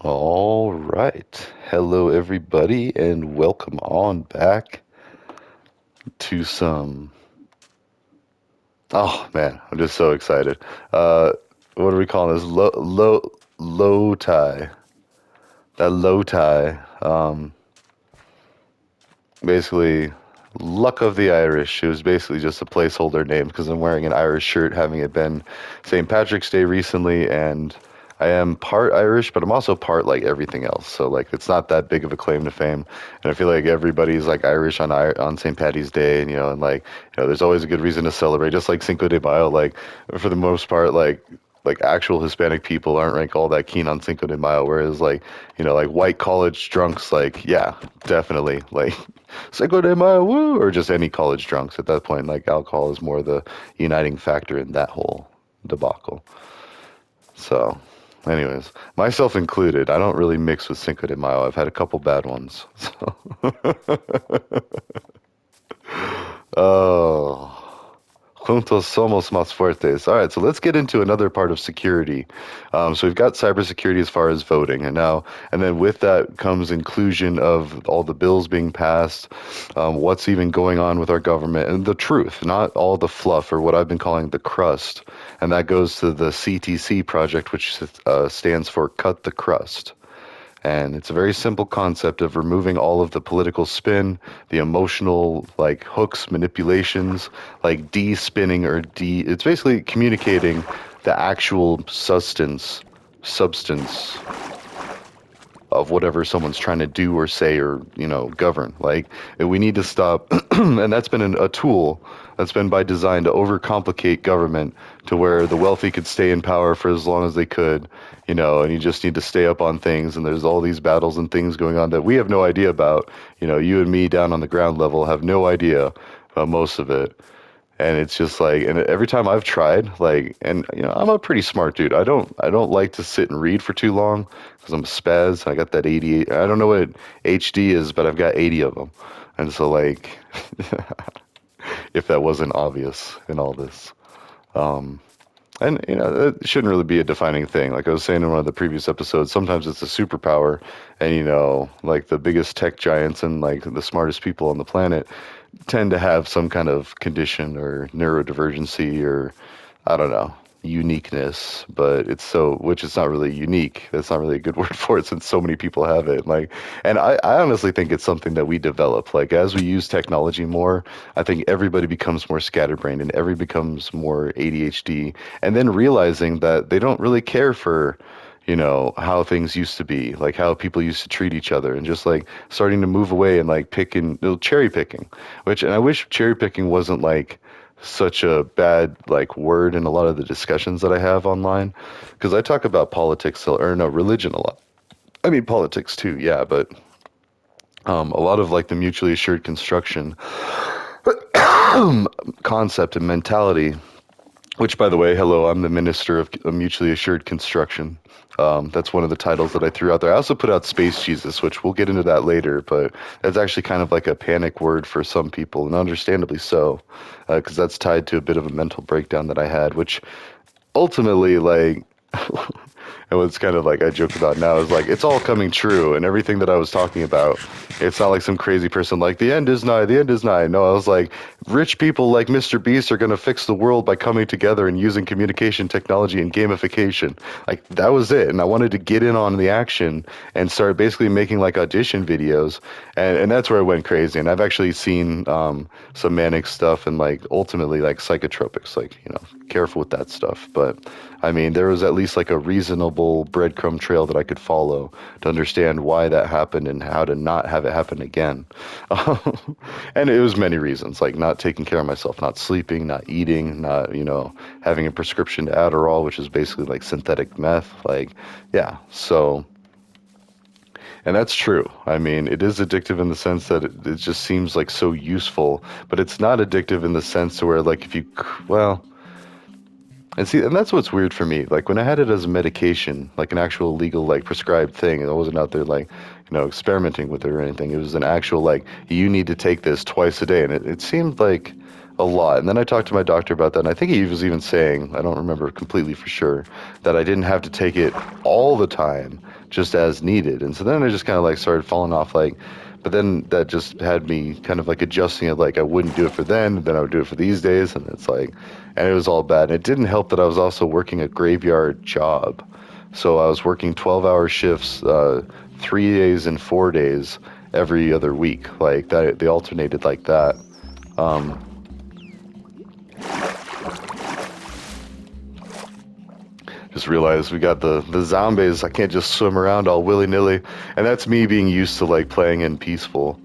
All right. Hello, everybody, and welcome on back to some. Oh man, I'm just so excited. Uh, what are we calling this? Low tie. That low tie. Basically, luck of the Irish. It was basically just a placeholder name because I'm wearing an Irish shirt, having it been St. Patrick's Day recently, and I am part Irish, but I'm also part like everything else. So like it's not that big of a claim to fame, and I feel like everybody's like Irish on St. Patty's Day, and there's always a good reason to celebrate. Just like Cinco de Mayo, like for the most part, like actual Hispanic people aren't like all that keen on Cinco de Mayo, whereas like white college drunks, like yeah, definitely like Cinco de Mayo, woo, or just any college drunks at that point. Like alcohol is more the uniting factor in that whole debacle. So, anyways, myself included, I don't really mix with Cinco de Mayo. I've had a couple bad ones. So, oh. Juntos somos más fuertes. All right, so let's get into another part of security. So we've got cybersecurity as far as voting, and then with that comes inclusion of all the bills being passed, what's even going on with our government, and the truth, not all the fluff or what I've been calling the crust. And that goes to the CTC project, which stands for Cut the Crust. And it's a very simple concept of removing all of the political spin, the emotional like hooks, manipulations, like de-spinning it's basically communicating the actual substance of whatever someone's trying to do or say or govern. Like we need to stop, and that's been a tool that's been by design to overcomplicate government to where the wealthy could stay in power for as long as they could, and you just need to stay up on things. And there's all these battles and things going on that we have no idea about. You and me down on the ground level have no idea about most of it. And it's just like, and every time I've tried, like, and I'm a pretty smart dude. I don't like to sit and read for too long because I'm a spaz. I got that 88. I don't know what HD is, but I've got 80 of them. And so, like, if that wasn't obvious in all this, um, and it shouldn't really be a defining thing. Like I was saying in one of the previous episodes, sometimes it's a superpower, and like the biggest tech giants and like the smartest people on the planet tend to have some kind of condition or neurodivergency or I don't know, uniqueness, but which is not really unique. That's not really a good word for it since so many people have it. Like, and I honestly think it's something that we develop. Like, as we use technology more, I think everybody becomes more scatterbrained and everybody becomes more ADHD. And then realizing that they don't really care for, how things used to be, like how people used to treat each other, and just like starting to move away and like cherry picking, and I wish cherry picking wasn't like such a bad like word in a lot of the discussions that I have online because I talk about politics or no religion a lot. I mean politics too, yeah, but a lot of like the mutually assured construction concept and mentality. Which, by the way, hello, I'm the Minister of Mutually Assured Construction. That's one of the titles that I threw out there. I also put out Space Jesus, which we'll get into that later, but that's actually kind of like a panic word for some people, and understandably so, because that's tied to a bit of a mental breakdown that I had, which ultimately, like, and what's kind of like I joke about now is like it's all coming true and everything that I was talking about. It's not like some crazy person like the end is nigh, the end is nigh. No, I was like rich people like Mr. Beast are gonna fix the world by coming together and using communication technology and gamification. Like that was it. And I wanted to get in on the action and start basically making like audition videos. And that's where I went crazy. And I've actually seen some manic stuff and like ultimately like psychotropics, like, careful with that stuff. But I mean, there was at least like a reasonable breadcrumb trail that I could follow to understand why that happened and how to not have it happen again. And it was many reasons, like not taking care of myself, not sleeping, not eating, not, having a prescription to Adderall, which is basically like synthetic meth. Like, yeah. So, and that's true. I mean, it is addictive in the sense that it just seems like so useful, but it's not addictive in the sense to where like well, and see, and that's what's weird for me. Like when I had it as a medication, like an actual legal, like prescribed thing, I wasn't out there like, experimenting with it or anything. It was an actual like, you need to take this twice a day, and it seemed like a lot. And then I talked to my doctor about that, and I think he was even saying, I don't remember completely for sure, that I didn't have to take it all the time, just as needed. And so then I just kind of like started falling off, like, but then that just had me kind of like adjusting it, like I wouldn't do it for then I would do it for these days, and it's like, and it was all bad. And it didn't help that I was also working a graveyard job. So I was working 12-hour shifts, 3 days and 4 days every other week. Like that, they alternated like that. Um, just realized we got the zombies. I can't just swim around all willy-nilly, and that's me being used to like playing in peaceful.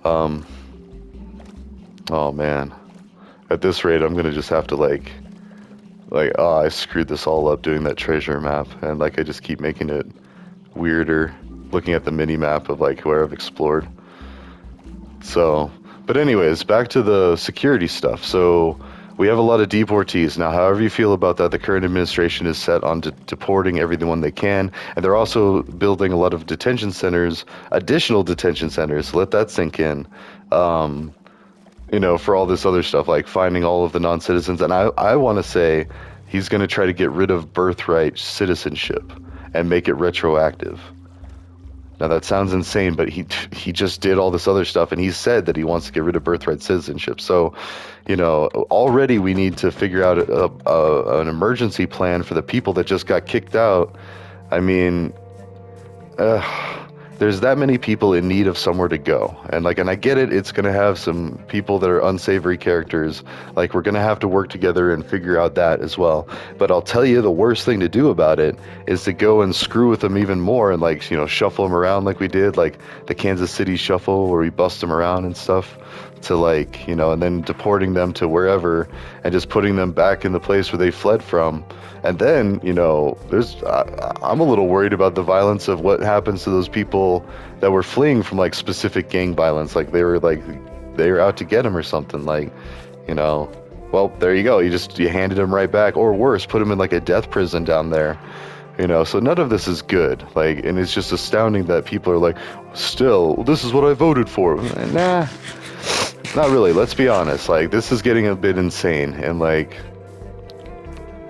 Um, oh man, at this rate, I'm gonna just have to like oh, I screwed this all up doing that treasure map, and like I just keep making it weirder, looking at the mini map of like where I've explored. So, but anyways, back to the security stuff. So we have a lot of deportees now. However you feel about that, the current administration is set on deporting everyone they can, and they're also building a lot of detention centers, additional detention centers. So let that sink in. Um, for all this other stuff, like finding all of the non-citizens. And I want to say he's going to try to get rid of birthright citizenship and make it retroactive. Now that sounds insane, but he just did all this other stuff, and he said that he wants to get rid of birthright citizenship. So, already we need to figure out an emergency plan for the people that just got kicked out. I mean, there's that many people in need of somewhere to go, and I get it. It's gonna have some people that are unsavory characters. Like, we're gonna have to work together and figure out that as well. But I'll tell you, the worst thing to do about it is to go and screw with them even more and shuffle them around like we did, like the Kansas City shuffle where we bust them around and stuff, to and then deporting them to wherever and just putting them back in the place where they fled from. And then, I'm a little worried about the violence of what happens to those people that were fleeing from specific gang violence. Like they were out to get them or something. Well, there you go. You handed them right back, or worse, put them in a death prison down there. So none of this is good. And it's just astounding that people are like, still, this is what I voted for. Nah, not really. Let's be honest. This is getting a bit insane, and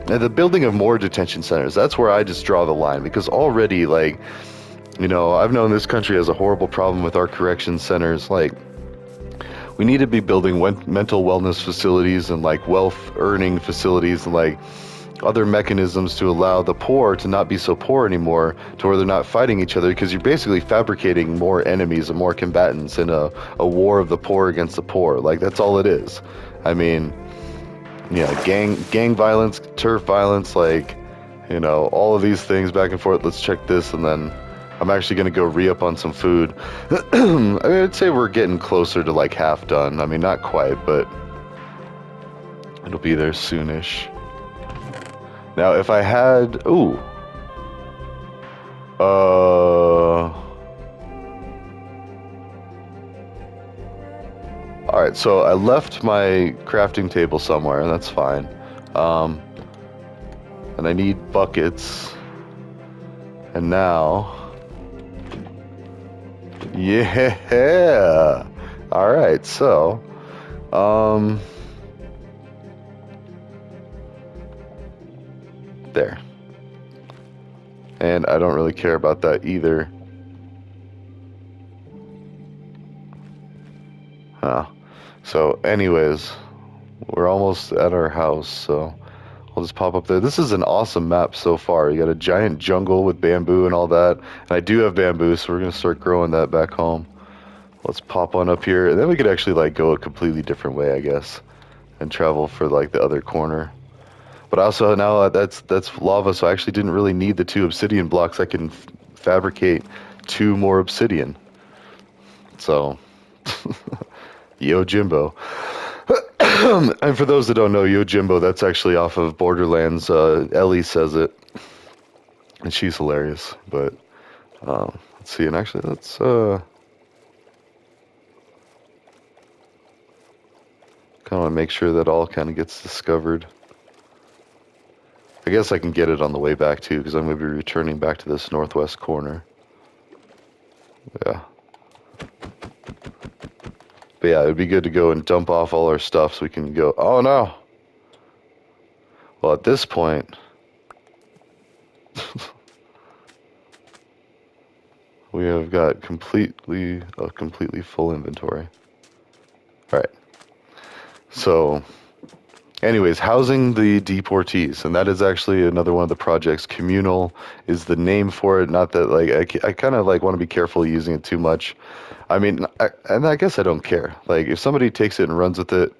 the building of more detention centers, that's where I just draw the line, because already, I've known this country has a horrible problem with our correction centers. We need to be building mental wellness facilities and wealth earning facilities and other mechanisms to allow the poor to not be so poor anymore, to where they're not fighting each other, because you're basically fabricating more enemies and more combatants in a war of the poor against the poor. That's all it is. I mean, gang violence, turf violence, all of these things back and forth. Let's check this, and then I'm actually going to go re-up on some food. I mean, I'd say we're getting closer to half done. I mean, not quite, but it'll be there soonish. Now, if I had... Ooh. Alright, so I left my crafting table somewhere, and that's fine. And I need buckets. And now... Yeah! Alright, so... There. And I don't really care about that either. Huh. So anyways, we're almost at our house, so I'll just pop up there. This is an awesome map so far. You got a giant jungle with bamboo and all that. And I do have bamboo, so we're going to start growing that back home. Let's pop on up here. And then we could actually go a completely different way, I guess, and travel for the other corner. But also now that's lava, so I actually didn't really need the 2 obsidian blocks. I can fabricate 2 more obsidian. So, Yo Jimbo. And for those that don't know, Yo Jimbo, that's actually off of Borderlands. Ellie says it, and she's hilarious. But let's see, and actually let's kind of want to make sure that all kind of gets discovered. I guess I can get it on the way back too, because I'm going to be returning back to this northwest corner. Yeah. But yeah, it'd be good to go and dump off all our stuff so we can go. Oh no! Well, at this point... we have got a completely full inventory. All right. So, anyways, housing the deportees, and that is actually another one of the projects. CommunL is the name for it. Not that like I kind of like want to be careful using it too much. I mean, and I guess I don't care. Like if somebody takes it and runs with it,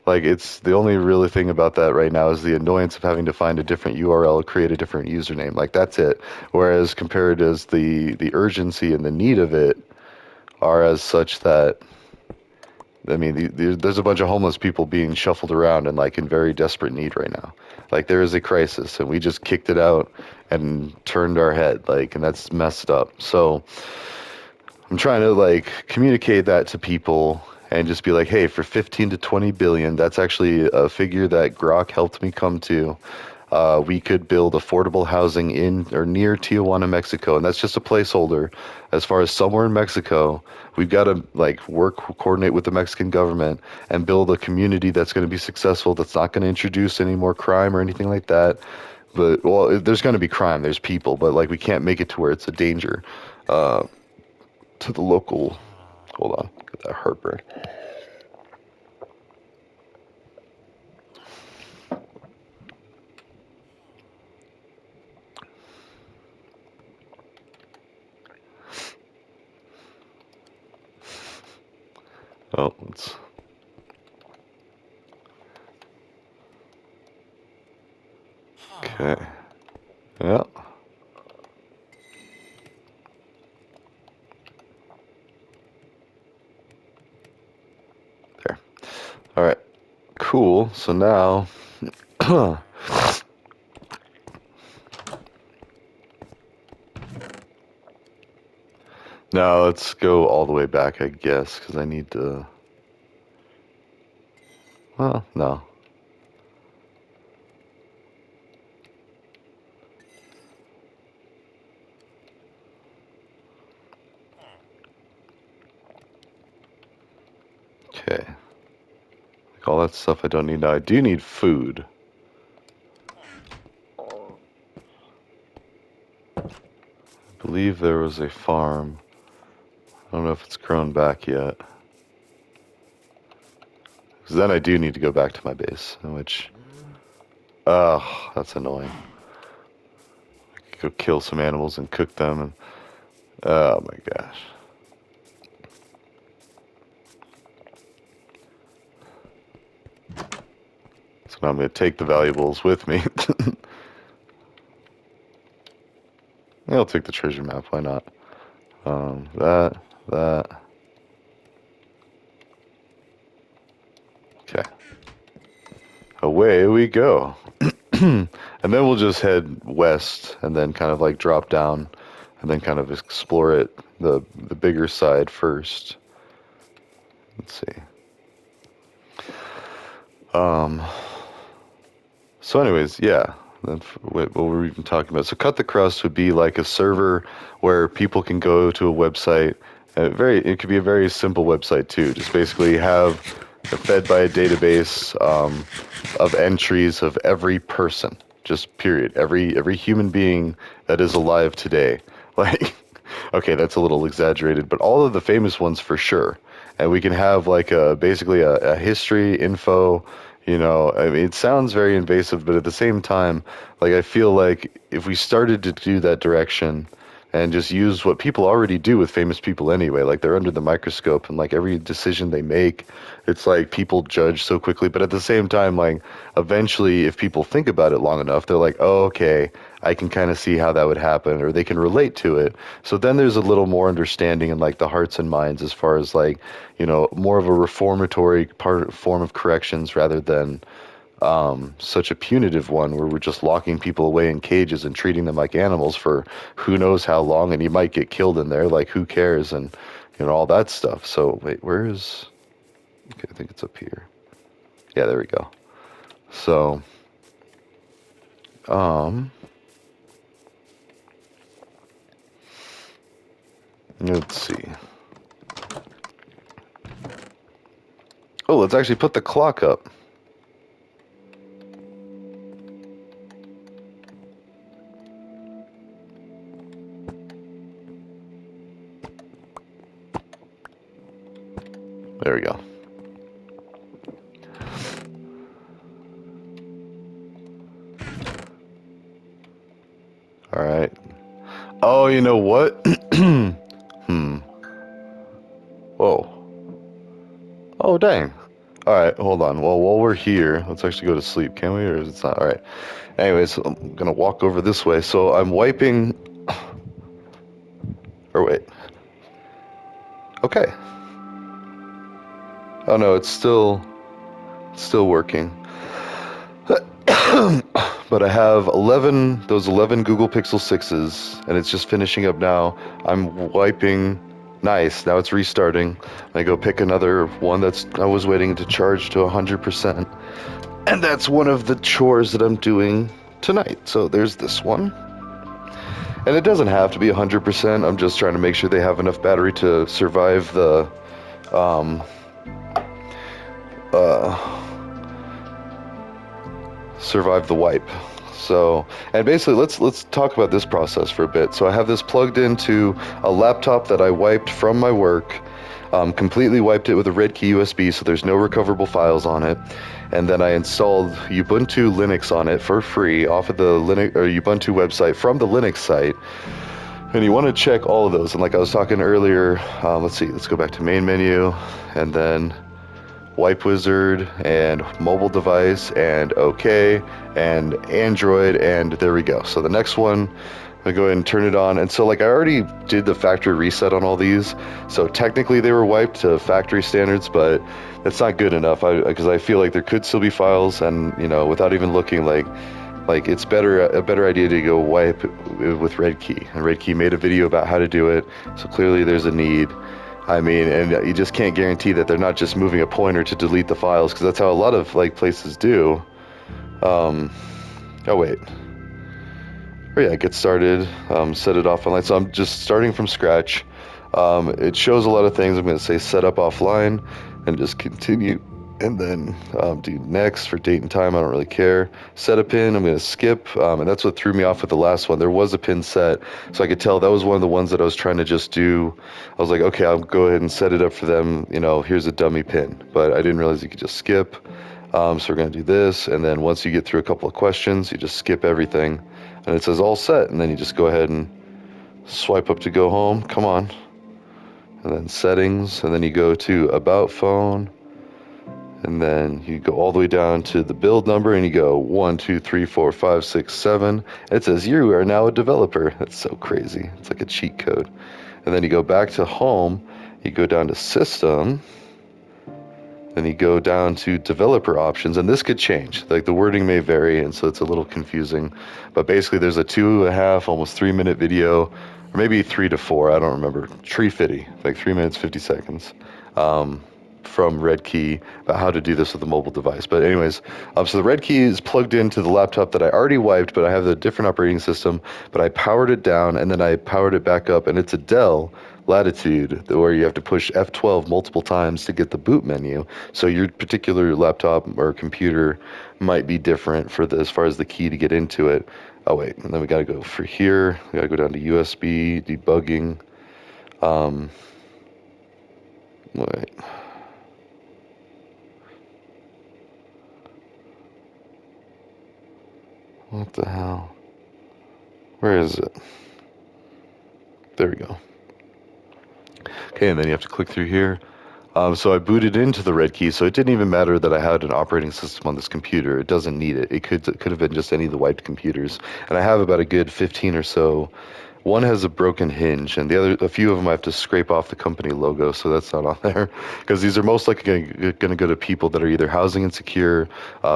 like it's the only really thing about that right now is the annoyance of having to find a different URL, create a different username. Like that's it. Whereas compared as the urgency and the need of it are as such that I mean, there's a bunch of homeless people being shuffled around and like in very desperate need right now. Like there is a crisis, and we just kicked it out and turned our head, like, and that's messed up. So I'm trying to like communicate that to people and just be like, hey, for 15 to 20 billion, that's actually a figure that Grok helped me come to. We could build affordable housing in or near Tijuana, Mexico, and that's just a placeholder. As far as somewhere in Mexico, we've got to like coordinate with the Mexican government and build a community that's going to be successful. That's not going to introduce any more crime or anything like that. But well, there's going to be crime. There's people, but like we can't make it to where it's a danger to the local. Hold on, get that heartburn. Oh, it's okay. Yeah. There. All right. Cool. So now, now let's go all the way back, I guess, because I need to. Well, no. Okay. Like all that stuff I don't need now. I do need food. I believe there was a farm. I don't know if it's grown back yet. Because then I do need to go back to my base, which. Oh, that's annoying. I could go kill some animals and cook them, and. Oh my gosh. So now I'm going to take the valuables with me. I'll take the treasure map, why not? That. Okay. Away we go. And then we'll just head west and then kind of like drop down and then kind of explore it, the bigger side first. Let's see. So anyways, yeah, that's what we're even talking about. So Cut the Crust would be like a server where people can go to a website. It could be a very simple website too. Just basically have fed by a database of entries of every person, just period. Every human being that is alive today. Like, okay, that's a little exaggerated, but all of the famous ones for sure. And we can have like basically a history info. You know, I mean, it sounds very invasive, but at the same time, like I feel like if we started to do that direction and just use what people already do with famous people anyway, like they're under the microscope and like every decision they make, it's like people judge so quickly. But at the same time, like eventually, if people think about it long enough, they're like, oh, okay, I can kind of see how that would happen, or they can relate to it. So then there's a little more understanding in like the hearts and minds as far as like, you know, more of a reformatory form of corrections rather than such a punitive one where we're just locking people away in cages and treating them like animals for who knows how long, and you might get killed in there. Like who cares, and you know all that stuff. So wait, where is? Okay, I think it's up here. Yeah, there we go. So, um, let's see. Oh, let's actually put the clock up. There we go. All right. Oh, you know what? Whoa. Oh, dang. All right, hold on. Well, while we're here, let's actually go to sleep, can we? Or is it not? All right. Anyways, I'm going to walk over this way. So I'm wiping... Or wait. Okay. Oh, no, it's still working. But I have 11, those 11 Google Pixel 6s, and it's just finishing up now. I'm wiping. Nice. Now it's restarting. I go pick another one I was waiting to charge to 100%. And that's one of the chores that I'm doing tonight. So there's this one. And it doesn't have to be 100%. I'm just trying to make sure they have enough battery to survive the wipe. So, and basically let's talk about this process for a bit. So I have this plugged into a laptop that I wiped from my work. Completely wiped it with a red key USB, so there's no recoverable files on it. And then I installed Ubuntu Linux on it for free off of the Linux or Ubuntu website from the Linux site. And you want to check all of those. And like I was talking earlier, let's see, let's go back to main menu, and then Wipe Wizard, and mobile device, and OK, and Android, and there we go. So the next one, I go ahead and turn it on. And so like I already did the factory reset on all these, so technically they were wiped to factory standards, but that's not good enough because I feel like there could still be files, and you know, without even looking, like it's a better idea to go wipe with Red Key. And Red Key made a video about how to do it, so clearly there's a need. I mean, and you just can't guarantee that they're not just moving a pointer to delete the files, because that's how a lot of like places do. Oh wait. Oh yeah, get started, set it off online. So I'm just starting from scratch. It shows a lot of things. I'm going to say set up offline and just continue. And then do next for date and time. I don't really care. Set a pin. I'm going to skip. And that's what threw me off with the last one. There was a pin set. So I could tell that was one of the ones that I was trying to just do. I was like, okay, I'll go ahead and set it up for them. You know, here's a dummy pin. But I didn't realize you could just skip. So we're going to do this. And then once you get through a couple of questions, you just skip everything. And it says all set. And then you just go ahead and swipe up to go home. Come on. And then settings. And then you go to about phone. And then you go all the way down to the build number and you go 1, 2, 3, 4, 5, 6, 7. It says you are now a developer. That's so crazy. It's like a cheat code. And then you go back to home, you go down to system, then you go down to developer options, and this could change. Like the wording may vary, and so it's a little confusing. But basically there's a 2.5, almost 3-minute video, or maybe 3 to 4, I don't remember. Tree fitty, like 3 minutes, 50 seconds. From Red Key about how to do this with a mobile device. But anyways, so the Red Key is plugged into the laptop that I already wiped, but I have a different operating system, but I powered it down and then I powered it back up, and it's a Dell Latitude where you have to push F12 multiple times to get the boot menu. So your particular laptop or computer might be different for as far as the key to get into it. Oh wait, and then we gotta go for here. We gotta go down to USB, debugging. Wait. What the hell? Where is it? There we go. Okay, and then you have to click through here. So I booted into the Red Key, so it didn't even matter that I had an operating system on this computer. It doesn't need it. It could have been just any of the wiped computers. And I have about a good 15 or so. One has a broken hinge, and a few of them I have to scrape off the company logo, so that's not on there. Because these are most likely going to go to people that are either housing insecure,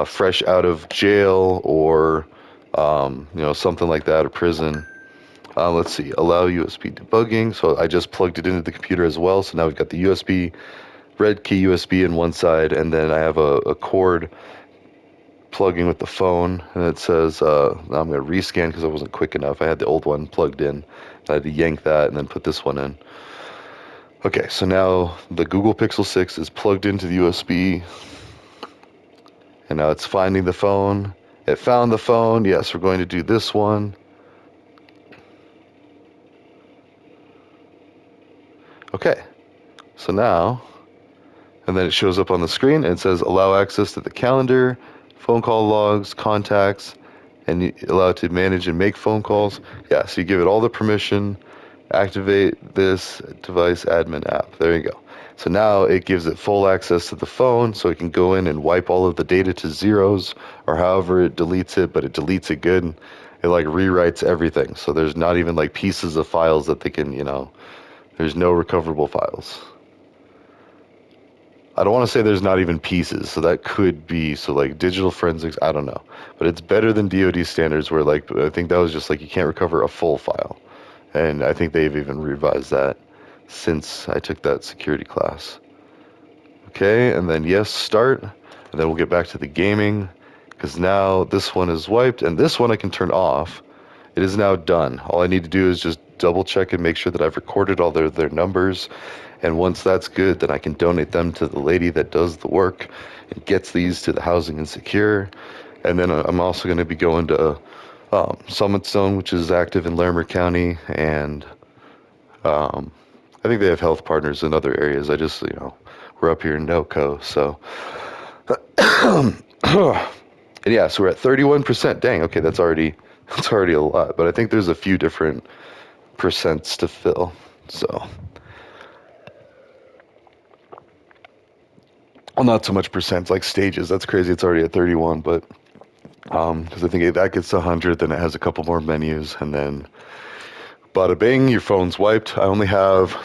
fresh out of jail, or something like that, or prison. Let's see, allow USB debugging. So I just plugged it into the computer as well. So now we've got the USB, Red Key USB in one side, and then I have a cord plugging with the phone. And it says, now I'm going to rescan because I wasn't quick enough. I had the old one plugged in. I had to yank that and then put this one in. Okay, so now the Google Pixel 6 is plugged into the USB. And now it's finding the phone. It found the phone. Yes, we're going to do this one. Okay, so now And then it shows up on the screen and it says allow access to the calendar, phone call logs, contacts, and you allow it to manage and make phone calls. Yeah, so you give it all the permission, activate this device admin app. There you go. So now it gives it full access to the phone, so it can go in and wipe all of the data to zeros, or however it deletes it, but it deletes it good. It like rewrites everything. So there's not even like pieces of files that they can, there's no recoverable files. I don't want to say there's not even pieces, so that could be, so like digital forensics, I don't know. But it's better than DoD standards where like, I think that was just like you can't recover a full file. And I think they've even revised that since I took that security class. Okay, and then yes, start. And then we'll get back to the gaming, because now this one is wiped, and this one I can turn off. It is now done. All I need to do is just double check and make sure that I've recorded all their numbers. And once that's good, then I can donate them to the lady that does the work and gets these to the Housing and Secure. And then I'm also going to be going to Summit Zone, which is active in Larimer County, and I think they have health partners in other areas. I just, we're up here in NoCo, so. And yeah, so we're at 31%. Dang, okay, that's already a lot. But I think there's a few different percents to fill, so. Well, not so much percents, like stages. That's crazy. It's already at 31, but because I think if that gets to 100, then it has a couple more menus, and then bada bing, your phone's wiped. I only have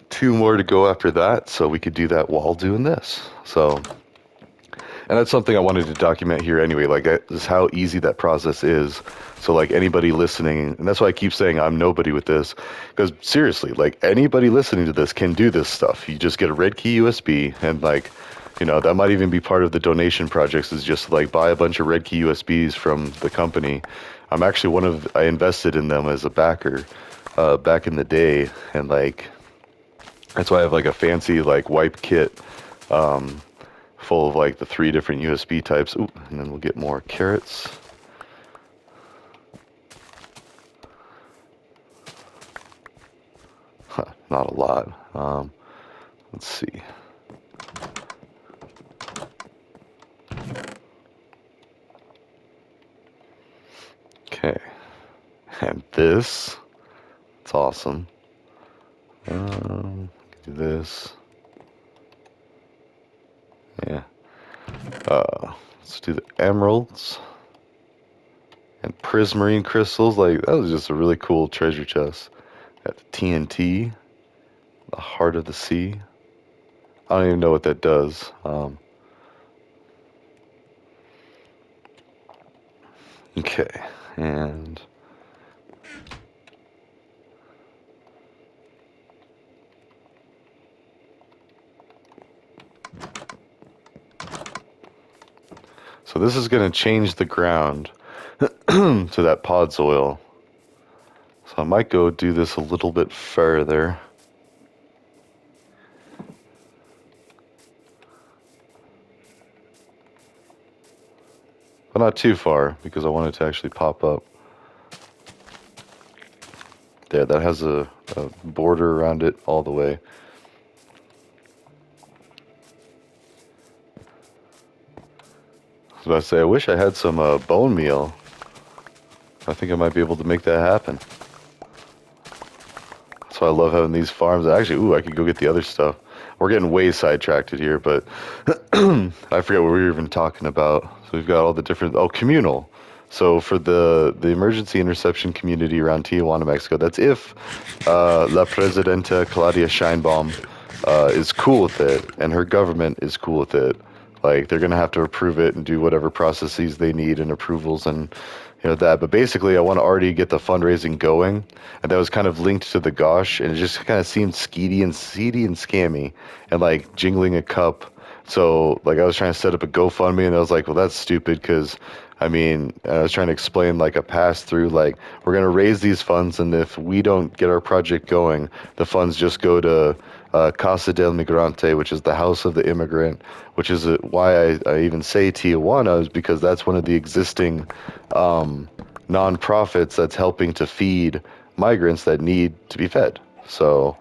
2 more to go after that, so we could do that while doing this. So, and that's something I wanted to document here anyway, like just how easy that process is. So like anybody listening, and that's why I keep saying I'm nobody with this, because seriously, like anybody listening to this can do this stuff. You just get a red key USB, and like, that might even be part of the donation projects, is just like buy a bunch of red key USBs from the company. I'm actually I invested in them as a backer back in the day, and like that's why I have like a fancy like wipe kit full of like the 3 different USB types. Ooh, and then we'll get more carrots. Not a lot. Let's see. Okay, and this, it's awesome. Do this. Yeah. Let's do the emeralds and prismarine crystals. Like, that was just a really cool treasure chest. Got the TNT, the heart of the sea. I don't even know what that does. Okay, and so this is going to change the ground to that pod soil. So I might go do this a little bit further. But not too far, because I want it to actually pop up. There, that has a border around it all the way. I was about to say, I wish I had some bone meal. I think I might be able to make that happen. That's why I love having these farms. Actually, ooh, I could go get the other stuff. We're getting way sidetracked here, but I forget what we were even talking about. So we've got all the different, CommunL. So for the emergency interception community around Tijuana, Mexico, that's if La Presidenta Claudia Sheinbaum is cool with it, and her government is cool with it. Like, they're going to have to approve it and do whatever processes they need and approvals and that. But basically, I want to already get the fundraising going, and that was kind of linked to the Gosh, and it just kind of seemed seedy and scammy, and like jingling a cup. So like I was trying to set up a GoFundMe, and I was like, well, that's stupid, because I was trying to explain like a pass through, like we're going to raise these funds, and if we don't get our project going, the funds just go to Casa del Migrante, which is the house of the immigrant, which is why I even say Tijuana, is because that's one of the existing nonprofits that's helping to feed migrants that need to be fed. So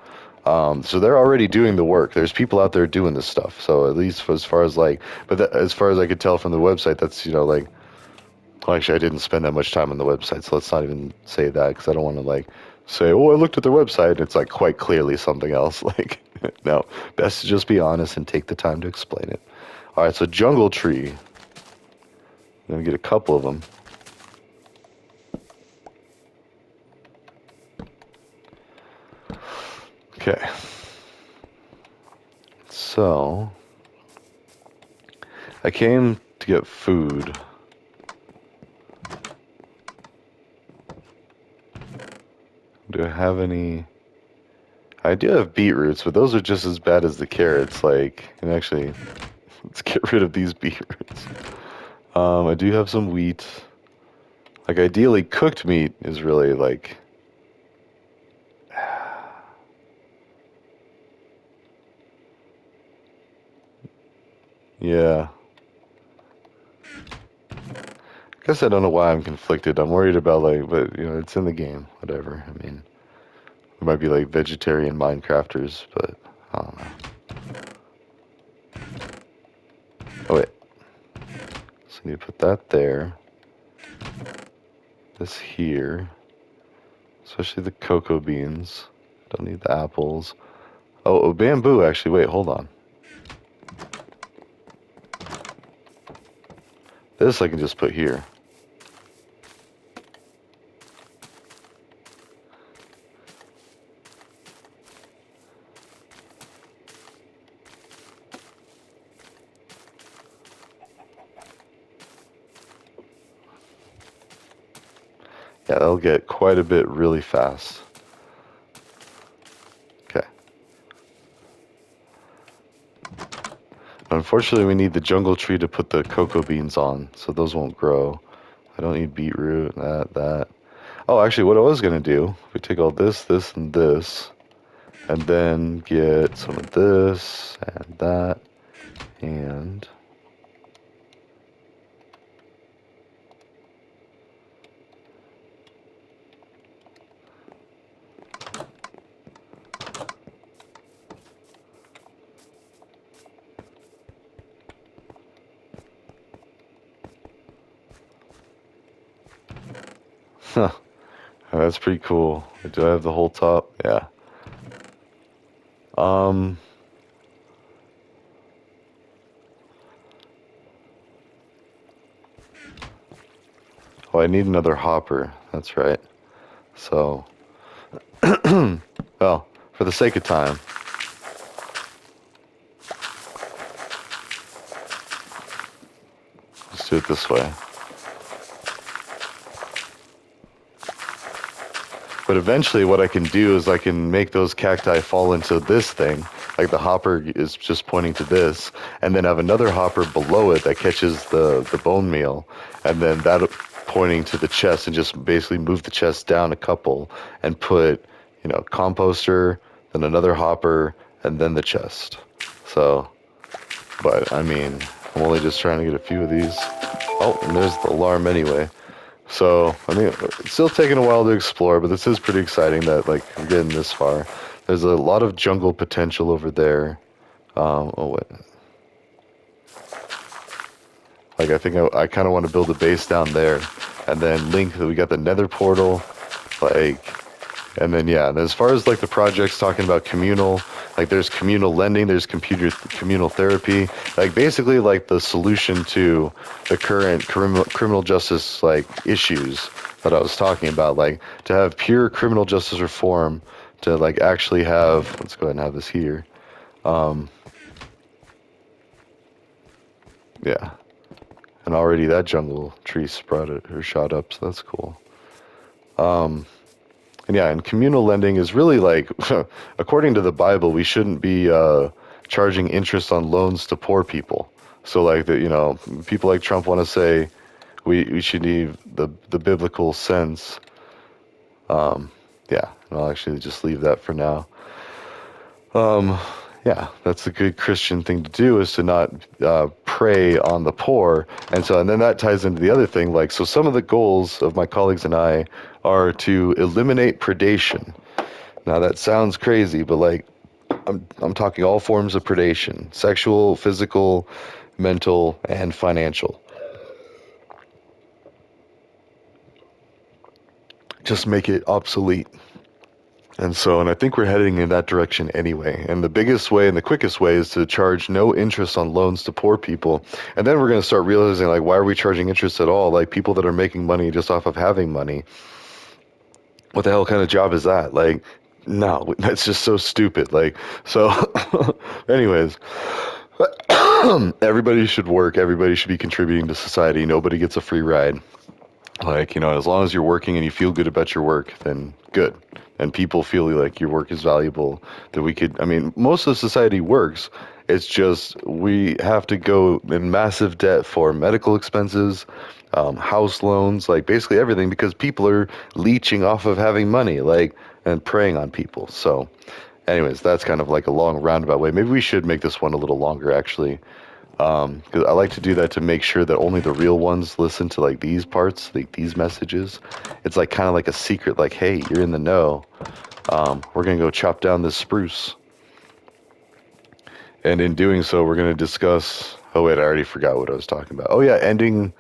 So they're already doing the work. There's people out there doing this stuff. So at least as far as like, as far as I could tell from the website, that's, like, well, actually, I didn't spend that much time on the website, so let's not even say that because I don't want to like say, oh, I looked at their website and it's like quite clearly something else. Like, no, best to just be honest and take the time to explain it. All right, so jungle tree. I'm gonna get a couple of them. Okay. So I came to get food. Do I have any? I do have beetroots, but those are just as bad as the carrots. Like, and actually, let's get rid of these beetroots. I do have some wheat. Like, ideally, cooked meat is really like. Yeah. I guess I don't know why I'm conflicted. I'm worried about, like, but, it's in the game. Whatever. I mean, there might be, like, vegetarian Minecrafters, but I don't know. Oh, wait. So I need to put that there. This here. Especially the cocoa beans. Don't need the apples. Oh, bamboo, actually. Wait, hold on. This I can just put here. Yeah, that'll get quite a bit really fast. Okay. Unfortunately, we need the jungle tree to put the cocoa beans on, so those won't grow. I don't need beetroot, that. Oh, actually, what I was going to do, we take all this, this, and this, and then get some of this, and that, and... Huh. Oh, that's pretty cool. Do I have the whole top? Yeah. Oh, I need another hopper. That's right. So, well, for the sake of time, let's do it this way. But eventually what I can do is I can make those cacti fall into this thing. Like the hopper is just pointing to this, and then have another hopper below it that catches the bone meal, and then that pointing to the chest, and just basically move the chest down a couple and put, composter, then another hopper, and then the chest. So, but I mean, I'm only just trying to get a few of these. Oh, and there's the alarm anyway. So, I mean, it's still taking a while to explore, but this is pretty exciting that, like, we're getting this far. There's a lot of jungle potential over there. Oh, wait. Like, I think I kind of want to build a base down there. And then link, we got the nether portal. Like, and then, yeah, and as far as, like, the projects talking about communal, like, there's communal lending, there's communal therapy. Like, basically, like, the solution to the current criminal justice, like, issues that I was talking about. Like, to have pure criminal justice reform, to, like, actually have, let's go ahead and have this here. Yeah. And already that jungle tree sprouted or shot up, so that's cool. And yeah, and communal lending is really like, according to the Bible, we shouldn't be charging interest on loans to poor people. So like people like Trump want to say we should need the biblical sense. Yeah, and I'll actually just leave that for now. Yeah, that's a good Christian thing to do, is to not prey on the poor. And then that ties into the other thing. Like, so some of the goals of my colleagues and I are to eliminate predation. Now that sounds crazy, but like I'm talking all forms of predation, sexual, physical, mental, and financial. Just make it obsolete. And I think we're heading in that direction anyway. And the biggest way and the quickest way is to charge no interest on loans to poor people. And then we're going to start realizing, like, why are we charging interest at all? Like, people that are making money just off of having money, what the hell kind of job is that? Like, no, that's just so stupid. Like, so, anyways, everybody should work. Everybody should be contributing to society. Nobody gets a free ride. Like, as long as you're working and you feel good about your work, then good. And people feel like your work is valuable, that we could, I mean, most of society works. It's just we have to go in massive debt for medical expenses, house loans, like basically everything because people are leeching off of having money, like, and preying on people. So, anyways, that's kind of like a long roundabout way. Maybe we should make this one a little longer, actually. 'Cause I like to do that to make sure that only the real ones listen to like these parts, like these messages. It's like kind of like a secret, like, hey, you're in the know. We're gonna go chop down this spruce, and in doing so, we're gonna discuss. Oh wait, I already forgot what I was talking about. Oh yeah, ending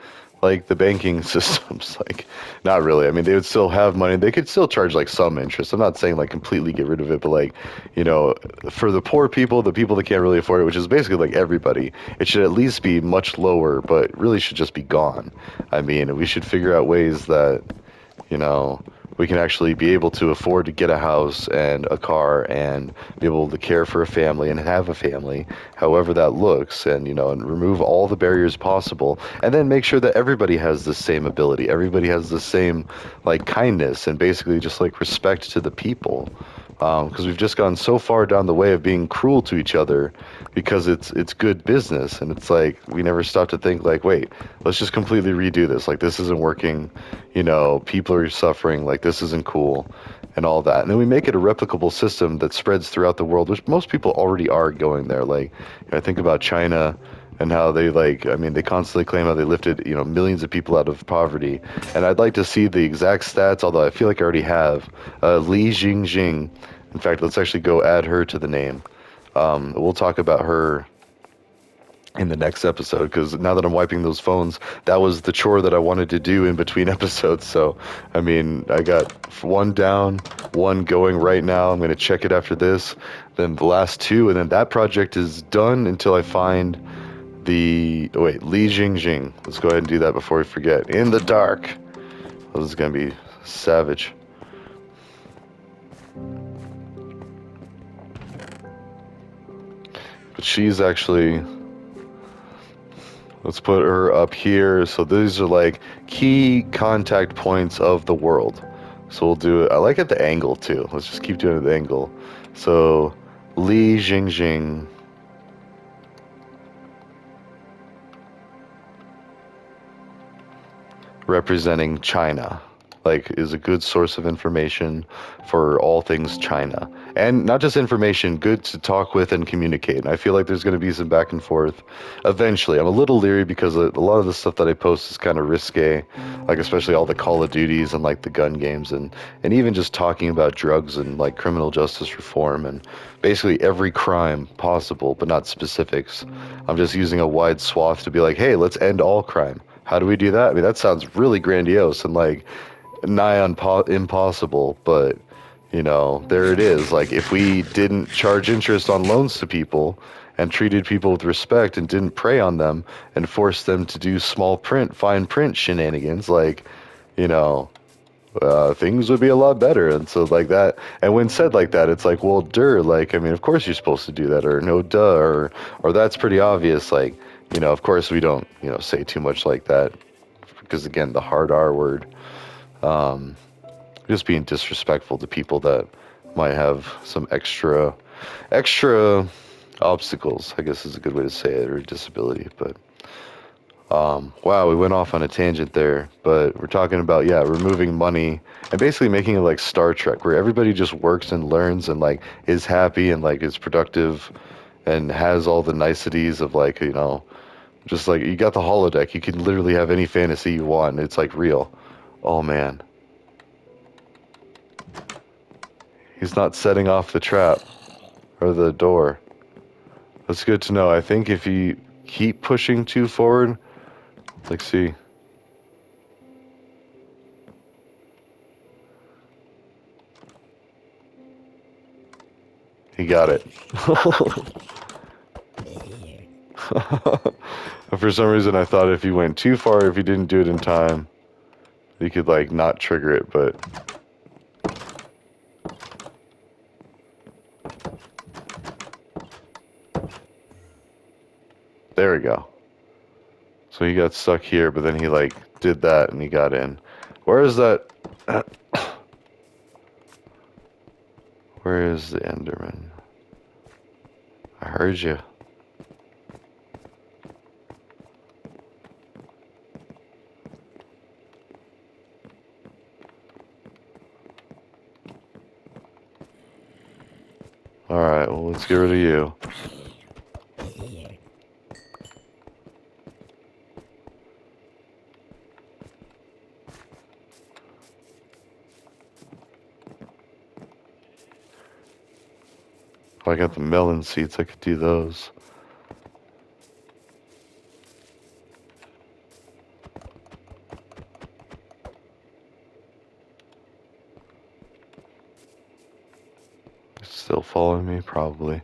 like the banking systems. Like, not really. I mean, they would still have money. They could still charge like some interest. I'm not saying like completely get rid of it, but like, you know, for the poor people, the people that can't really afford it, which is basically like everybody, it should at least be much lower, but really should just be gone. I mean, we should figure out ways that you know, we can actually be able to afford to get a house and a car and be able to care for a family and have a family, however that looks, and and remove all the barriers possible, and then make sure that everybody has the same ability, everybody has the same like kindness, and basically just like respect to the people. Because we've just gone so far down the way of being cruel to each other because it's good business, and it's like we never stop to think like, wait, let's just completely redo this. Like this isn't working, people are suffering. Like this isn't cool, and all that. And then we make it a replicable system that spreads throughout the world, which most people already are going there. Like I think about China and how they like, I mean, they constantly claim how they lifted, millions of people out of poverty. And I'd like to see the exact stats, although I feel like I already have. Li Jingjing. In fact, let's actually go add her to the name. We'll talk about her in the next episode because now that I'm wiping those phones, that was the chore that I wanted to do in between episodes. So, I mean, I got one down, one going right now. I'm going to check it after this, then the last two, and then that project is done until I find Li Jingjing. Let's go ahead and do that before we forget. In the dark. This is going to be savage. But she's actually, let's put her up here. So these are like key contact points of the world. So we'll do it. I like it the angle too. Let's just keep doing it at the angle. So Li Jingjing. Representing China, like, is a good source of information for all things China. And not just information, good to talk with and communicate. And I feel like there's going to be some back and forth eventually. I'm a little leery because a lot of the stuff that I post is kind of risque, like especially all the Call of Duties and like the gun games, and even just talking about drugs and like criminal justice reform and basically every crime possible, but not specifics. I'm just using a wide swath to be like, hey, let's end all crime. How do we do that? I mean, that sounds really grandiose and like nigh on impossible, but there it is. Like if we didn't charge interest on loans to people and treated people with respect and didn't prey on them and forced them to do small print, fine print shenanigans, like, you know, things would be a lot better. And so like that, and when said like that, it's like, well, like, I mean, of course you're supposed to do that, or no, duh, or that's pretty obvious. Like, of course we don't, say too much like that because again, the hard R word, just being disrespectful to people that might have some extra obstacles, I guess is a good way to say it, or disability. But wow, we went off on a tangent there, but we're talking about, yeah, removing money and basically making it like Star Trek, where everybody just works and learns and like is happy and like is productive and has all the niceties of like, just like you got the holodeck, you can literally have any fantasy you want. It's like real. Oh man. He's not setting off the trap or the door. That's good to know. I think if you keep pushing too forward, like, see. He got it. For some reason, I thought if you went too far, if you didn't do it in time, you could, like, not trigger it, but... There we go. So he got stuck here, but then he, like, did that and he got in. Where is that? Where is the Enderman? I heard you. Alright, well, let's get rid of you. Oh, I got the melon seeds. I could do those. Still following me? Probably.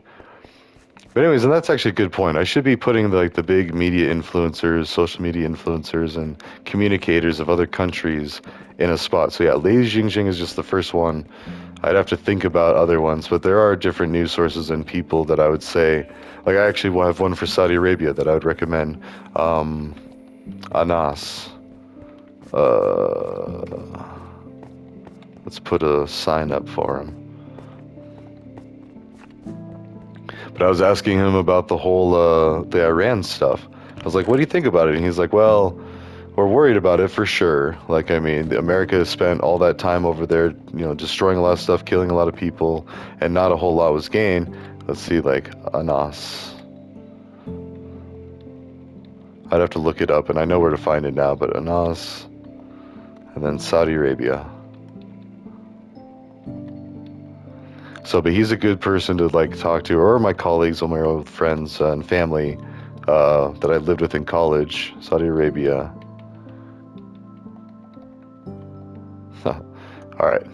But anyways, and that's actually a good point. I should be putting like the big media influencers, social media influencers, and communicators of other countries in a spot. So yeah, Lady Jingjing is just the first one. I'd have to think about other ones, but there are different news sources and people that I would say, like I actually have one for Saudi Arabia that I would recommend. Anas. Let's put a sign up for him. But I was asking him about the whole, the Iran stuff. I was like, what do you think about it? And he's like, well, we're worried about it for sure. Like, I mean, America has spent all that time over there, you know, destroying a lot of stuff, killing a lot of people, and not a whole lot was gained. Let's see, like, Anas. I'd have to look it up, and I know where to find it now, but Anas, and then Saudi Arabia. So, but he's a good person to, like, talk to, or my colleagues, or my old friends and family that I lived with in college, Saudi Arabia. All right.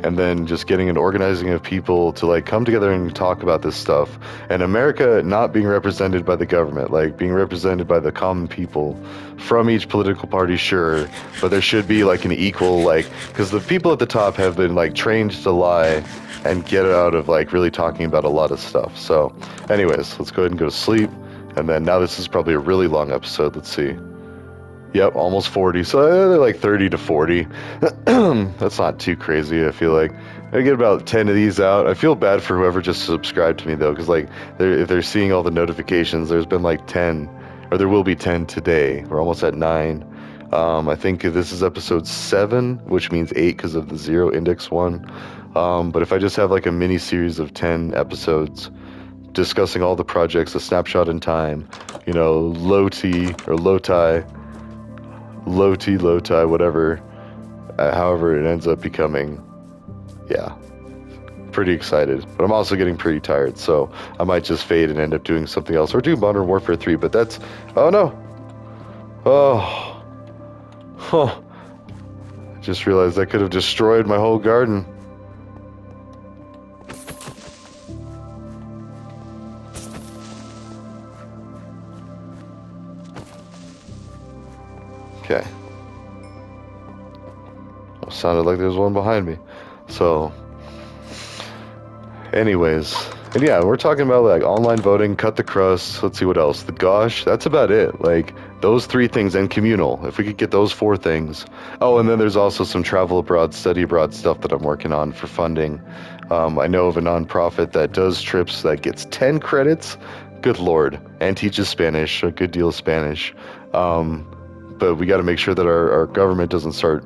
And then just getting an organizing of people to like come together and talk about this stuff. And America not being represented by the government, like being represented by the common people from each political party, sure, but there should be like an equal, like, because the people at the top have been like trained to lie and get out of like really talking about a lot of stuff. So anyways, let's go ahead and go to sleep. And then now this is probably a really long episode. Let's see. Yep, almost 40. So they're like 30 to 40. That's not too crazy, I feel like. I get about 10 of these out. I feel bad for whoever just subscribed to me, though, because like if they're seeing all the notifications, there's been like 10, or there will be 10 today. We're almost at 9. I think this is episode 7, which means 8 because of the 0 index 1. But if I just have like a mini series of 10 episodes discussing all the projects, a snapshot in time, you know, LOTI or LOTI, whatever, however it ends up becoming. Yeah, pretty excited. But I'm also getting pretty tired, so I might just fade and end up doing something else. Or do Modern Warfare 3, but that's... Oh, no. Oh. Huh. I just realized I could have destroyed my whole garden. Okay. Well, sounded like there was one behind me. So, anyways, and yeah, we're talking about like online voting, cut the crust. Let's see what else. The gosh, that's about it. Like those 3 things, and CommunL. If we could get those 4 things. Oh, and then there's also some travel abroad, study abroad stuff that I'm working on for funding. I know of a nonprofit that does trips that gets 10 credits. Good Lord, and teaches Spanish, a good deal of Spanish. but we got to make sure that our government doesn't start,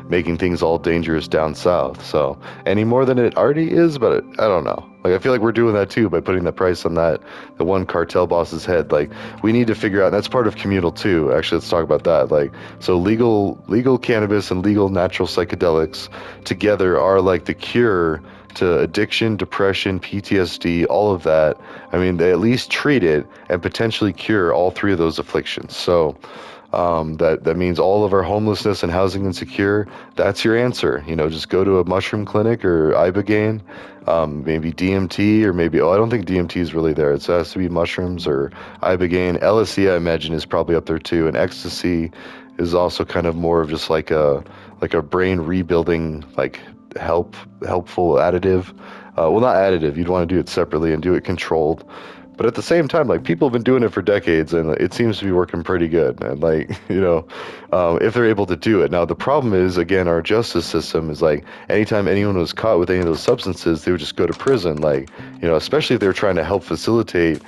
making things all dangerous down south. So any more than it already is, but I don't know. Like I feel like we're doing that too by putting the price on the one cartel boss's head. Like we need to figure out, and that's part of CommunL too. Actually, let's talk about that. Like so, legal cannabis and legal natural psychedelics together are like the cure to addiction, depression, PTSD, all of that. I mean, they at least treat it and potentially cure all three of those afflictions. So that means all of our homelessness and housing insecure. That's your answer. Just go to a mushroom clinic or ibogaine, maybe DMT or maybe I don't think DMT is really there. It has to be mushrooms or ibogaine. LSD I imagine is probably up there too, and ecstasy is also kind of more of just like a brain rebuilding helpful additive. Well, not additive. You'd want to do it separately and do it controlled. But at the same time, like people have been doing it for decades, and it seems to be working pretty good. And if they're able to do it. Now the problem is, again, our justice system is like anytime anyone was caught with any of those substances, they would just go to prison. Like, especially if they're trying to help facilitate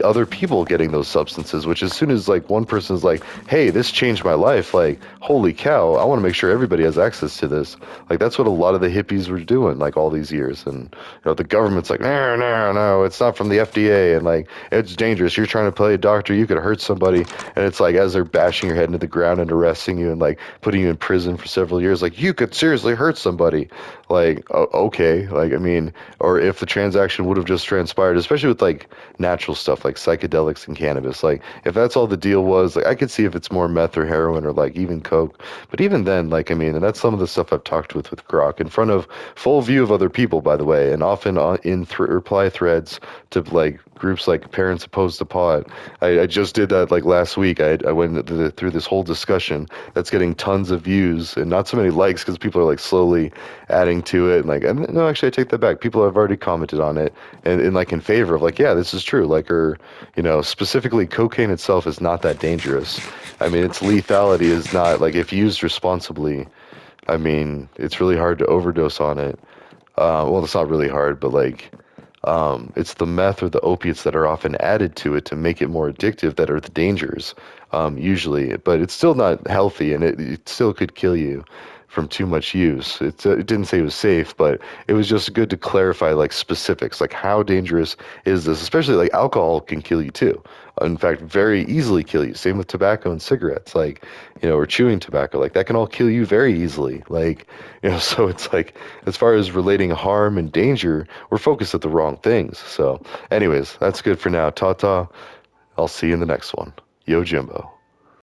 other people getting those substances, which as soon as like one person is like, hey, this changed my life, like holy cow, I want to make sure everybody has access to this. Like that's what a lot of the hippies were doing like all these years. And the government's like, no, no, no, it's not from the FDA, and like it's dangerous, you're trying to play a doctor, you could hurt somebody. And it's like as they're bashing your head into the ground and arresting you and like putting you in prison for several years, like you could seriously hurt somebody. Like okay, like I mean, or if the transaction would have just transpired, especially with like natural stuff like psychedelics and cannabis. Like if that's all the deal was, like I could see if it's more meth or heroin or like even coke. But even then, like I mean, and that's some of the stuff I've talked with Grok in front of full view of other people, by the way, and often in reply threads to like groups like Parents Opposed to Pot. I just did that like last week. I went through this whole discussion that's getting tons of views and not so many likes because people are like slowly adding to it. And no, actually, I take that back. People have already commented on it and like in favor of like, yeah, this is true. Like, or specifically, cocaine itself is not that dangerous. I mean, its lethality is not like if used responsibly. I mean, it's really hard to overdose on it. Well, it's not really hard, but like it's the meth or the opiates that are often added to it to make it more addictive that are the dangers, usually. But it's still not healthy, and it still could kill you from too much use. It didn't say it was safe, but it was just good to clarify like specifics, like how dangerous is this? Especially like alcohol can kill you too. In fact, very easily kill you. Same with tobacco and cigarettes, like or chewing tobacco, like that can all kill you very easily. Like so it's like as far as relating harm and danger, we're focused at the wrong things. So, anyways, that's good for now. Ta ta. I'll see you in the next one. Yo, Jimbo.